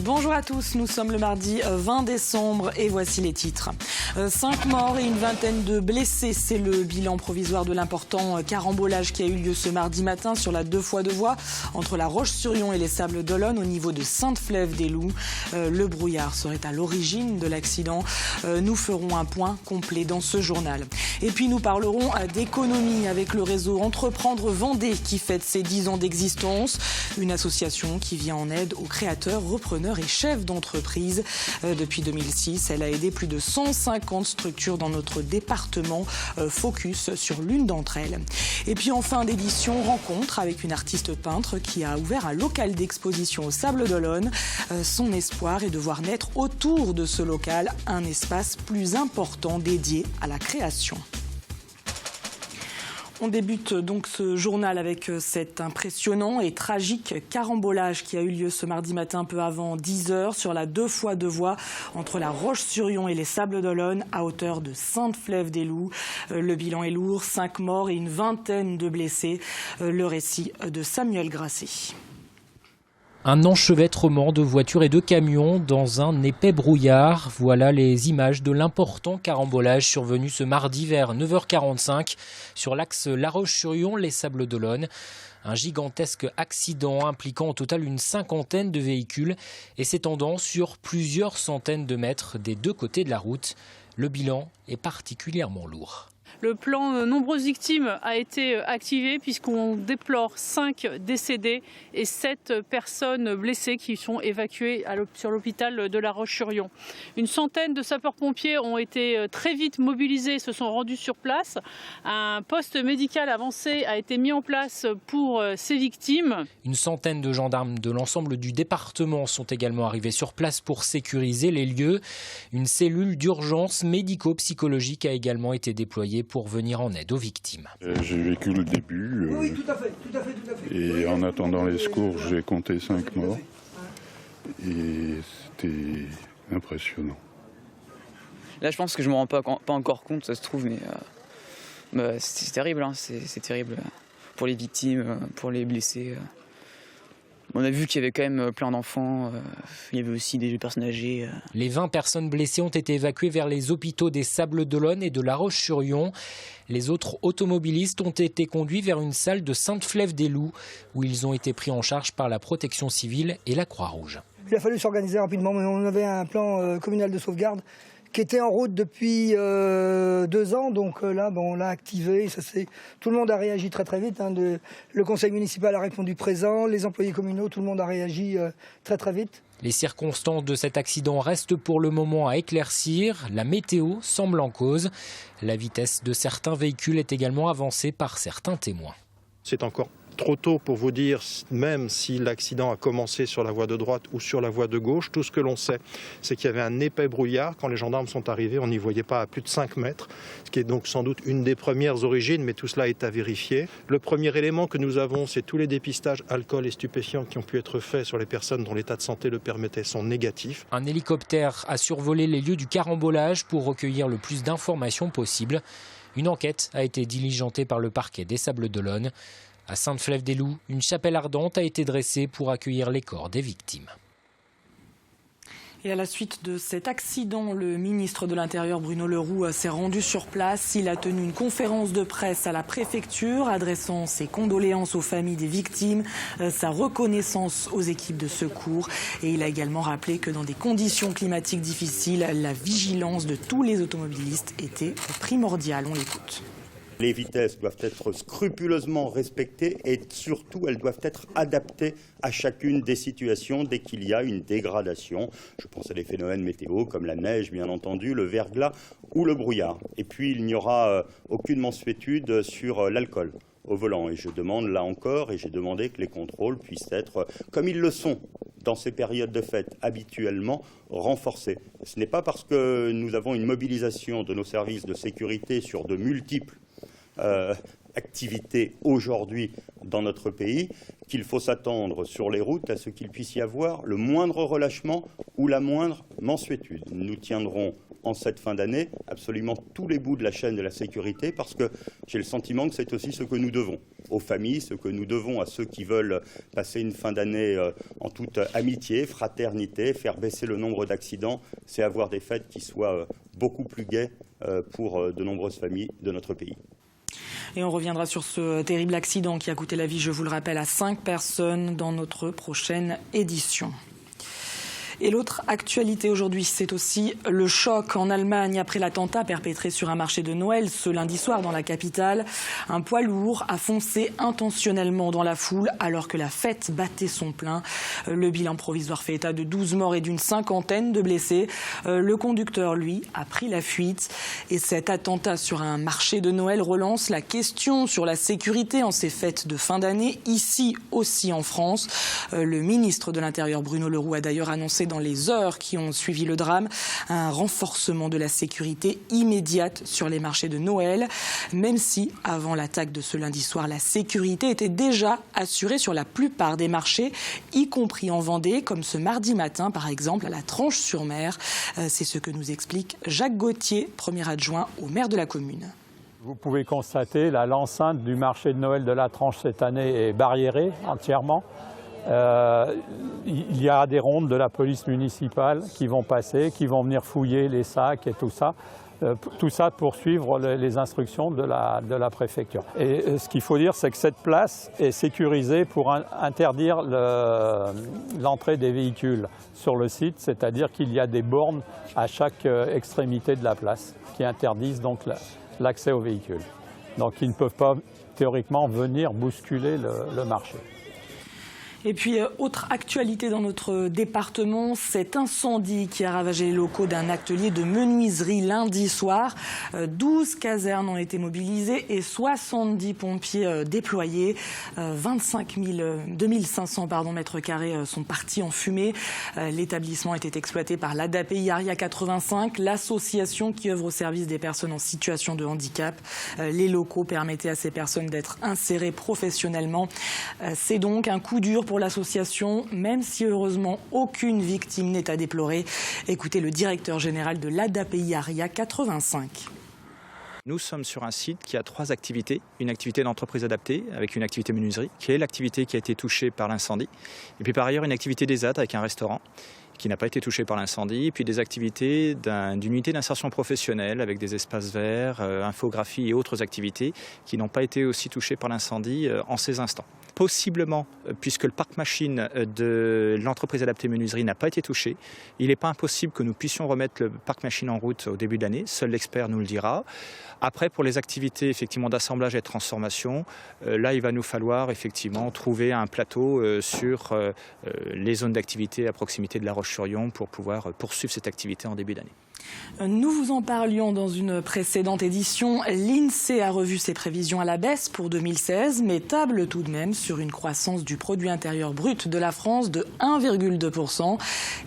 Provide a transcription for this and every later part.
Bonjour à tous, nous sommes le mardi 20 décembre et voici les titres. 5 morts et une vingtaine de blessés, c'est le bilan provisoire de l'important carambolage qui a eu lieu ce mardi matin sur la 2x2 voies entre la Roche-sur-Yon et les Sables d'Olonne au niveau de Sainte-Flève-des-Loups. Le brouillard serait à l'origine de l'accident. Nous ferons un point complet dans ce journal. Et puis nous parlerons d'économie avec le réseau Entreprendre Vendée qui fête ses 10 ans d'existence. Une association qui vient en aide aux créateurs, repreneurs et chefs d'entreprise. Depuis 2006, elle a aidé plus de 150 structures dans notre département. Focus sur l'une d'entre elles. Et puis en fin d'édition, rencontre avec une artiste peintre qui a ouvert un local d'exposition au Sables d'Olonne. Son espoir est de voir naître autour de ce local un espace plus important dédié à la création. On débute donc ce journal avec cet impressionnant et tragique carambolage qui a eu lieu ce mardi matin peu avant 10h sur la 2x2 voies entre la Roche-sur-Yon et les Sables d'Olonne à hauteur de Sainte-Flève-des-Loups. Le bilan est lourd, 5 morts et une vingtaine de blessés. Le récit de Samuel Grasset. Un enchevêtrement de voitures et de camions dans un épais brouillard. Voilà les images de l'important carambolage survenu ce mardi vers 9h45 sur l'axe La Roche-sur-Yon, les Sables d'Olonne. Un gigantesque accident impliquant au total une cinquantaine de véhicules et s'étendant sur plusieurs centaines de mètres des deux côtés de la route. Le bilan est particulièrement lourd. Le plan nombreuses victimes a été activé puisqu'on déplore 5 décédés et 7 personnes blessées qui sont évacuées sur l'hôpital de La Roche-sur-Yon. Une centaine de sapeurs-pompiers ont été très vite mobilisés et se sont rendus sur place. Un poste médical avancé a été mis en place pour ces victimes. Une centaine de gendarmes de l'ensemble du département sont également arrivés sur place pour sécuriser les lieux. Une cellule d'urgence médico-psychologique a également été déployée pour venir en aide aux victimes. J'ai vécu le début oui, tout à fait. Et en attendant les secours, j'ai compté 5 morts et c'était impressionnant. Là, je pense que je ne me rends pas encore compte, ça se trouve, mais c'est terrible, hein, c'est terrible pour les victimes, pour les blessés. On a vu qu'il y avait quand même plein d'enfants, il y avait aussi des personnes âgées. Les 20 personnes blessées ont été évacuées vers les hôpitaux des Sables d'Olonne et de La Roche-sur-Yon. Les autres automobilistes ont été conduits vers une salle de Sainte-Flève-des-Loups où ils ont été pris en charge par la protection civile et la Croix-Rouge. Il a fallu s'organiser rapidement, mais on avait un plan communal de sauvegarde qui était en route depuis 2 ans. Donc là, on l'a activé. Tout le monde a réagi très très vite. Le conseil municipal a répondu présent, les employés communaux, tout le monde a réagi très très vite. Les circonstances de cet accident restent pour le moment à éclaircir. La météo semble en cause. La vitesse de certains véhicules est également avancée par certains témoins. C'est encore trop tôt pour vous dire, même si l'accident a commencé sur la voie de droite ou sur la voie de gauche. Tout ce que l'on sait, c'est qu'il y avait un épais brouillard. Quand les gendarmes sont arrivés, on n'y voyait pas à plus de 5 mètres, ce qui est donc sans doute une des premières origines, mais tout cela est à vérifier. Le premier élément que nous avons, c'est tous les dépistages alcool et stupéfiants qui ont pu être faits sur les personnes dont l'état de santé le permettait sont négatifs. Un hélicoptère a survolé les lieux du carambolage pour recueillir le plus d'informations possible. Une enquête a été diligentée par le parquet des Sables d'Olonne. À Sainte-Flève-des-Loups, une chapelle ardente a été dressée pour accueillir les corps des victimes. Et à la suite de cet accident, le ministre de l'Intérieur Bruno Le Roux s'est rendu sur place. Il a tenu une conférence de presse à la préfecture, adressant ses condoléances aux familles des victimes, sa reconnaissance aux équipes de secours. Et il a également rappelé que dans des conditions climatiques difficiles, la vigilance de tous les automobilistes était primordiale. On l'écoute. Les vitesses doivent être scrupuleusement respectées et surtout elles doivent être adaptées à chacune des situations dès qu'il y a une dégradation. Je pense à des phénomènes météo comme la neige bien entendu, le verglas ou le brouillard. Et puis il n'y aura aucune mansuétude sur l'alcool au volant. Et je demande là encore, et j'ai demandé que les contrôles puissent être, comme ils le sont dans ces périodes de fête, habituellement renforcés. Ce n'est pas parce que nous avons une mobilisation de nos services de sécurité sur de multiples activité aujourd'hui dans notre pays, qu'il faut s'attendre sur les routes à ce qu'il puisse y avoir le moindre relâchement ou la moindre mansuétude. Nous tiendrons en cette fin d'année absolument tous les bouts de la chaîne de la sécurité, parce que j'ai le sentiment que c'est aussi ce que nous devons aux familles, ce que nous devons à ceux qui veulent passer une fin d'année en toute amitié, fraternité, faire baisser le nombre d'accidents, c'est avoir des fêtes qui soient beaucoup plus gaies pour de nombreuses familles de notre pays. Et on reviendra sur ce terrible accident qui a coûté la vie, je vous le rappelle, à 5 personnes dans notre prochaine édition. Et l'autre actualité aujourd'hui, c'est aussi le choc en Allemagne après l'attentat perpétré sur un marché de Noël ce lundi soir dans la capitale. Un poids lourd a foncé intentionnellement dans la foule alors que la fête battait son plein. Le bilan provisoire fait état de 12 morts et d'une cinquantaine de blessés. Le conducteur, lui, a pris la fuite. Et cet attentat sur un marché de Noël relance la question sur la sécurité en ces fêtes de fin d'année, ici aussi en France. Le ministre de l'Intérieur, Bruno Le Roux, a d'ailleurs annoncé dans les heures qui ont suivi le drame un renforcement de la sécurité immédiate sur les marchés de Noël, même si, avant l'attaque de ce lundi soir, la sécurité était déjà assurée sur la plupart des marchés, y compris en Vendée, comme ce mardi matin, par exemple, à la Tranche-sur-Mer. C'est ce que nous explique Jacques Gauthier, premier adjoint au maire de la commune. Vous pouvez constater, l'enceinte du marché de Noël de la Tranche cette année est barriérée entièrement. Il y a des rondes de la police municipale qui vont passer, qui vont venir fouiller les sacs et tout ça. Tout ça pour suivre les instructions de la préfecture. Et ce qu'il faut dire, c'est que cette place est sécurisée pour interdire l'entrée des véhicules sur le site, c'est-à-dire qu'il y a des bornes à chaque extrémité de la place qui interdisent donc l'accès aux véhicules. Donc ils ne peuvent pas théoriquement venir bousculer le marché. Et puis, autre actualité dans notre département, cet incendie qui a ravagé les locaux d'un atelier de menuiserie lundi soir. 12 casernes ont été mobilisées et 70 pompiers déployés. 2500 mètres carrés sont partis en fumée. L'établissement était exploité par l'ADAPI Aria 85, l'association qui œuvre au service des personnes en situation de handicap. Les locaux permettaient à ces personnes d'être insérées professionnellement. C'est donc un coup dur pour l'association, même si heureusement aucune victime n'est à déplorer. Écoutez le directeur général de l'ADAPI Aria 85. Nous sommes sur un site qui a 3 activités. Une activité d'entreprise adaptée avec une activité menuiserie, qui est l'activité qui a été touchée par l'incendie. Et puis par ailleurs une activité d'ESAT avec un restaurant qui n'a pas été touché par l'incendie. Et puis des activités d'une unité d'insertion professionnelle avec des espaces verts, infographie et autres activités qui n'ont pas été aussi touchées par l'incendie en ces instants. Possiblement, puisque le parc machine de l'entreprise adaptée menuiserie n'a pas été touché, il n'est pas impossible que nous puissions remettre le parc machine en route au début d'année. Seul l'expert nous le dira. Après, pour les activités effectivement d'assemblage et de transformation, là, il va nous falloir effectivement trouver un plateau sur les zones d'activité à proximité de La Roche-sur-Yon pour pouvoir poursuivre cette activité en début d'année. Nous vous en parlions dans une précédente édition. L'INSEE a revu ses prévisions à la baisse pour 2016, mais table tout de même sur une croissance du produit intérieur brut de la France de 1,2%.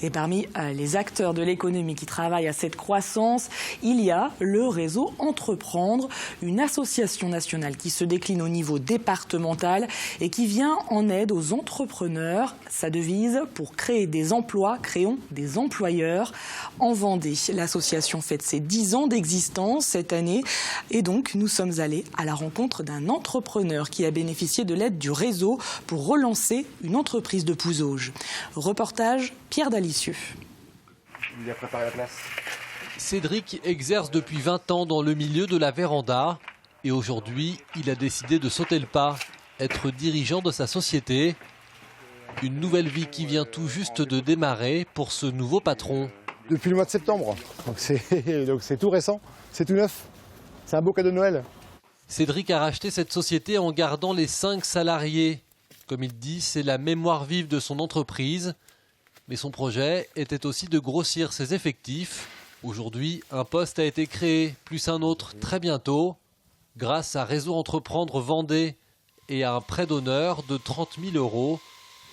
Et parmi les acteurs de l'économie qui travaillent à cette croissance, il y a le réseau Entreprendre, une association nationale qui se décline au niveau départemental et qui vient en aide aux entrepreneurs. Sa devise, pour créer des emplois, créons des employeurs. En Vendée, l'association fête ses 10 ans d'existence cette année et donc nous sommes allés à la rencontre d'un entrepreneur qui a bénéficié de l'aide du réseau pour relancer une entreprise de Pouzauges. Reportage Pierre Dalicieux. Il a préparé la place. Cédric exerce depuis 20 ans dans le milieu de la véranda et aujourd'hui il a décidé de sauter le pas, être dirigeant de sa société. Une nouvelle vie qui vient tout juste de démarrer pour ce nouveau patron. Depuis le mois de septembre, donc c'est tout récent, c'est tout neuf, c'est un beau cadeau de Noël. Cédric a racheté cette société en gardant les 5 salariés. Comme il dit, c'est la mémoire vive de son entreprise. Mais son projet était aussi de grossir ses effectifs. Aujourd'hui, un poste a été créé, plus un autre très bientôt, grâce à Réseau Entreprendre Vendée et à un prêt d'honneur de 30 000 €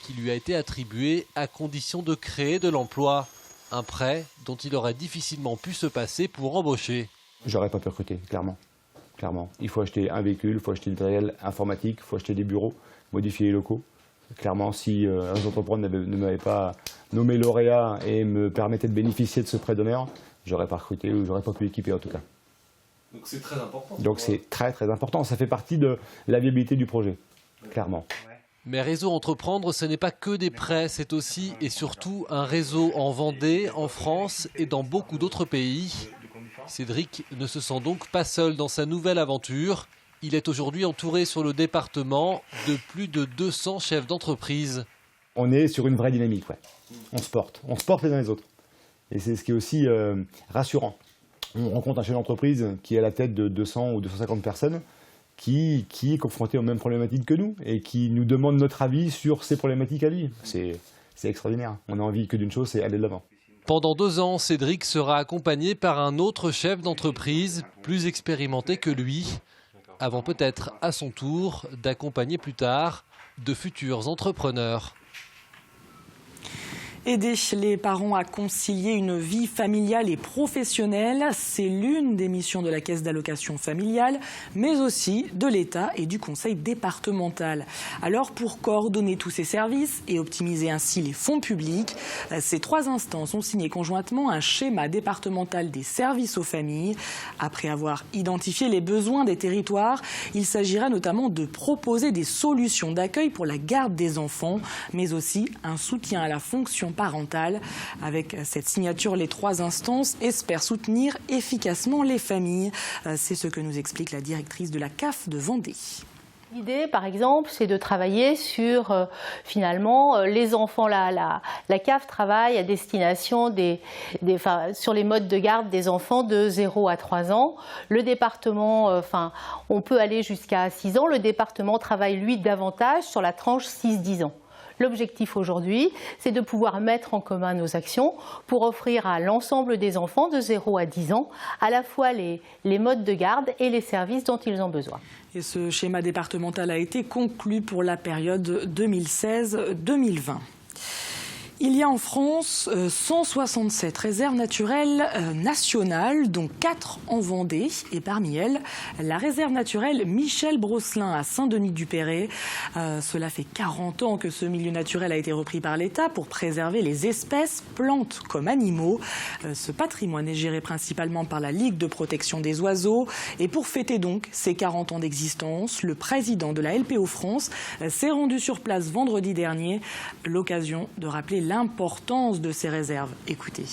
qui lui a été attribué à condition de créer de l'emploi. Un prêt dont il aurait difficilement pu se passer pour embaucher. J'aurais pas pu recruter, clairement. Il faut acheter un véhicule, il faut acheter du matériel informatique, il faut acheter des bureaux, modifier les locaux. Clairement, si Réseau Entreprendre ne m'avait pas nommé lauréat et me permettait de bénéficier de ce prêt d'honneur, j'aurais pas recruté ou j'aurais pas pu équiper en tout cas. Donc c'est très important. Donc c'est très très important, ça fait partie de la viabilité du projet, clairement. Mais Réseau Entreprendre, ce n'est pas que des prêts, c'est aussi et surtout un réseau en Vendée, en France et dans beaucoup d'autres pays. Cédric ne se sent donc pas seul dans sa nouvelle aventure. Il est aujourd'hui entouré sur le département de plus de 200 chefs d'entreprise. On est sur une vraie dynamique, ouais. On se porte les uns les autres. Et c'est ce qui est aussi rassurant. On rencontre un chef d'entreprise qui est à la tête de 200 ou 250 personnes qui est confronté aux mêmes problématiques que nous et qui nous demande notre avis sur ces problématiques à lui. C'est extraordinaire. On n'a envie que d'une chose, c'est aller de l'avant. Pendant 2 ans, Cédric sera accompagné par un autre chef d'entreprise plus expérimenté que lui, avant peut-être à son tour d'accompagner plus tard de futurs entrepreneurs. Aider les parents à concilier une vie familiale et professionnelle, c'est l'une des missions de la Caisse d'allocation familiale, mais aussi de l'État et du Conseil départemental. Alors, pour coordonner tous ces services et optimiser ainsi les fonds publics, ces 3 instances ont signé conjointement un schéma départemental des services aux familles. Après avoir identifié les besoins des territoires, il s'agira notamment de proposer des solutions d'accueil pour la garde des enfants, mais aussi un soutien à la fonction parentale. Avec cette signature, les 3 instances espèrent soutenir efficacement les familles. C'est ce que nous explique la directrice de la CAF de Vendée. L'idée, par exemple, c'est de travailler sur, finalement, les enfants. La CAF travaille à destination sur les modes de garde des enfants de 0 à 3 ans. Le département, on peut aller jusqu'à 6 ans. Le département travaille, lui, davantage sur la tranche 6-10 ans. L'objectif aujourd'hui, c'est de pouvoir mettre en commun nos actions pour offrir à l'ensemble des enfants de 0 à 10 ans à la fois les modes de garde et les services dont ils ont besoin. Et ce schéma départemental a été conclu pour la période 2016-2020. Il y a en France 167 réserves naturelles nationales, dont 4 en Vendée. Et parmi elles, la réserve naturelle Michel Brosselin à Saint-Denis-du-Perret. Cela fait 40 ans que ce milieu naturel a été repris par l'État pour préserver les espèces, plantes comme animaux. Ce patrimoine est géré principalement par la Ligue de protection des oiseaux. Et pour fêter donc ces 40 ans d'existence, le président de la LPO France s'est rendu sur place vendredi dernier. L'occasion de rappeler l'importance de ces réserves. Écoutez.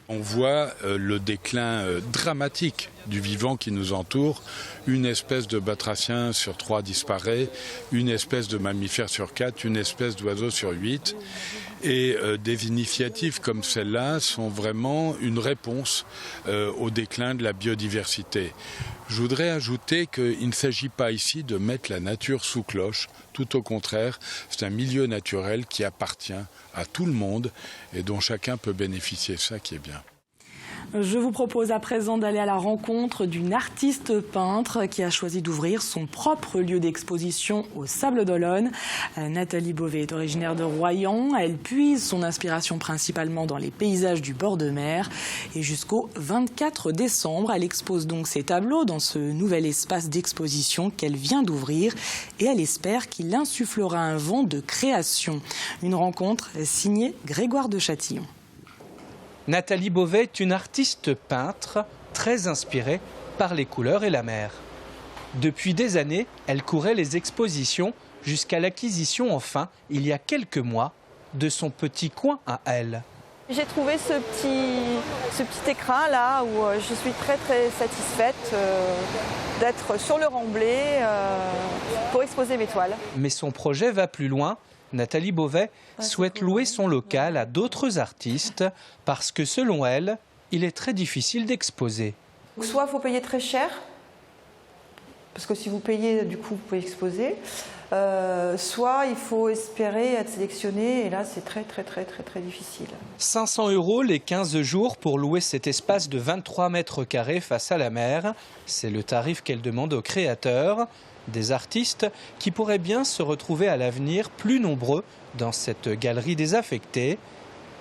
On voit le déclin dramatique du vivant qui nous entoure. Une espèce de batracien sur 3 disparaît, une espèce de mammifère sur 4, une espèce d'oiseau sur 8. Et des initiatives comme celle-là sont vraiment une réponse au déclin de la biodiversité. Je voudrais ajouter qu'il ne s'agit pas ici de mettre la nature sous cloche. Tout au contraire, c'est un milieu naturel qui appartient à tout le monde et dont chacun peut bénéficier. C'est ça qui est bien. Je vous propose à présent d'aller à la rencontre d'une artiste peintre qui a choisi d'ouvrir son propre lieu d'exposition au Sables d'Olonne. Nathalie Beauvais est originaire de Royan. Elle puise son inspiration principalement dans les paysages du bord de mer. Et jusqu'au 24 décembre, elle expose donc ses tableaux dans ce nouvel espace d'exposition qu'elle vient d'ouvrir. Et elle espère qu'il insufflera un vent de création. Une rencontre signée Grégoire de Châtillon. Nathalie Beauvais est une artiste peintre très inspirée par les couleurs et la mer. Depuis des années, elle courait les expositions jusqu'à l'acquisition enfin, il y a quelques mois, de son petit coin à elle. J'ai trouvé ce petit écrin là où je suis très satisfaite d'être sur le Remblai pour exposer mes toiles. Mais son projet va plus loin. Nathalie Beauvais souhaite louer son local à d'autres artistes parce que selon elle, il est très difficile d'exposer. Soit il faut payer très cher, parce que si vous payez, du coup, vous pouvez exposer. Soit il faut espérer être sélectionné, et là c'est très difficile. 500 € les 15 jours pour louer cet espace de 23 mètres carrés face à la mer. C'est le tarif qu'elle demande aux créateurs. Des artistes qui pourraient bien se retrouver à l'avenir plus nombreux dans cette galerie désaffectée.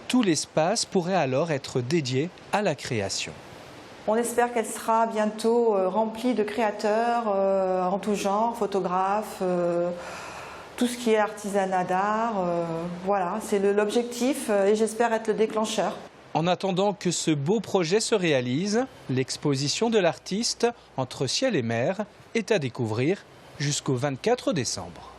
Tout l'espace pourrait alors être dédié à la création. On espère qu'elle sera bientôt remplie de créateurs en tout genre, photographes, tout ce qui est artisanat d'art. Voilà, c'est l'objectif et j'espère être le déclencheur. En attendant que ce beau projet se réalise, l'exposition de l'artiste Entre ciel et mer est à découvrir jusqu'au 24 décembre.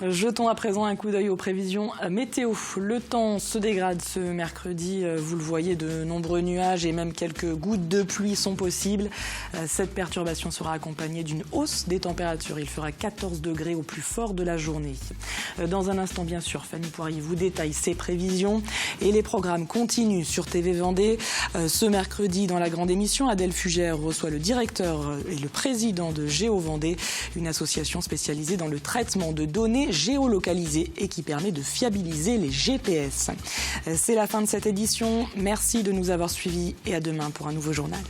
Jetons à présent un coup d'œil aux prévisions météo. Le temps se dégrade ce mercredi. Vous le voyez, de nombreux nuages et même quelques gouttes de pluie sont possibles. Cette perturbation sera accompagnée d'une hausse des températures. Il fera 14 degrés au plus fort de la journée. Dans un instant, bien sûr, Fanny Poirier vous détaille ses prévisions. Et les programmes continuent sur TV Vendée. Ce mercredi, dans la grande émission, Adèle Fugère reçoit le directeur et le président de Géo Vendée, une association spécialisée dans le traitement de données géolocalisées et qui permet de fiabiliser les GPS. C'est la fin de cette édition. Merci de nous avoir suivis et à demain pour un nouveau journal.